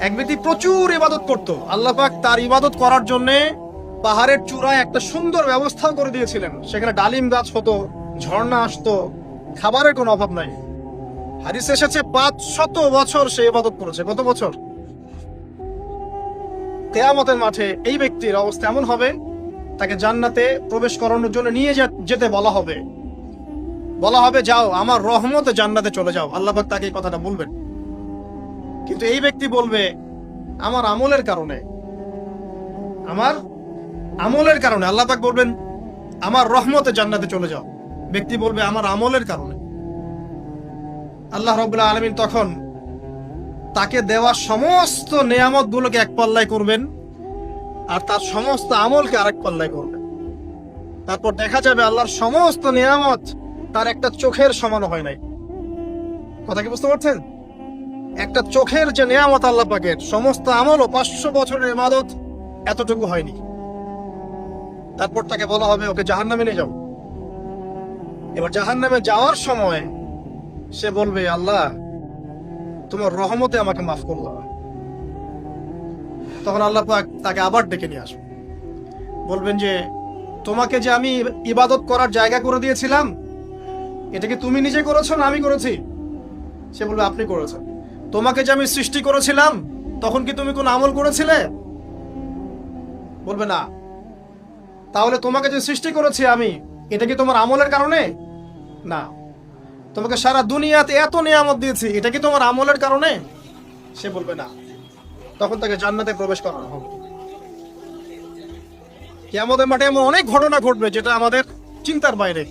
এক ব্যক্তি প্রচুর ইবাদত করত, আল্লাহ পাক তার ইবাদত করার জন্য পাহাড়ের চূড়ায় একটা সুন্দর ব্যবস্থা করে দিয়েছিলেন। সেখানে ডালিম গাছ হতো, ঝর্ণা আসতো, খাবারের কোনো অভাব নাই। হাদিস এসেছে 500 বছর সে ইবাদত করেছে। কত বছর? কিয়ামতের মাঠে এই ব্যক্তির অবস্থা এমন হবে, তাকে জান্নাতে প্রবেশ করানোর জন্য নিয়ে যেতে বলা হবে। যাও আমার রহমতে জান্নাতে চলে যাও। আল্লাহ পাক তাকে এই কথাটা বলবেন। কিন্তু এই ব্যক্তি বলবে আমার আমলের কারণে, আল্লাহ পাক বলবেন আমার রহমতে জান্নাতে চলে যাও। ব্যক্তি বলবে আমার আমলের কারণে। আল্লাহ রাব্বুল আলামিন তখন তাকে দেওয়া সমস্ত নেয়ামত গুলোকে এক পাল্লায় করবেন, আর তার সমস্ত আমলকে আরেক পাল্লায় করবেন। তারপর দেখা যাবে আল্লাহর সমস্ত নিয়ামত তার একটা চোখের সমান হয় নাই। কথা কি বুঝতে পারছেন? একটা চোখের যে নিয়ামত আল্লাহ পাকের, সমস্ত আমল ও 500 বছরের ইবাদত এতটুকু হয়নি। তারপর তাকে বলা হবে ওকে জাহান্নামে নিয়ে যাও। এবার জাহান্নামে যাওয়ার সময় সে বলবে আল্লাহ তোমার রহমতে আমাকে মাফ করলো। তখন আল্লাহ পাক তাকে আবার ডেকে নিয়ে আসবে, বলবেন যে তোমাকে যে আমি ইবাদত করার জায়গা করে দিয়েছিলাম, এটা কি তুমি নিজে করেছো না আমি করেছি? সে বলবে আপনি করেছেন। তোমাকে যে আমি সৃষ্টি করেছিলাম, তখন কি তুমি কোন আমল করেছিলে? বলবে না। তাহলে তোমাকে যে সৃষ্টি করেছি আমি, এটা কি তোমার আমলের কারণে? না। তোমাকে সারা দুনিয়াতে এত নিয়ামত দিয়েছি, এটা কি তোমার আমলের কারণে? সে বলবে না। তখন তাকে জান্নাতে প্রবেশ করানো হবে। কিয়ামতের মাঠে এমন অনেক ঘটনা ঘটবে যেটা আমাদের চিন্তার বাইরে।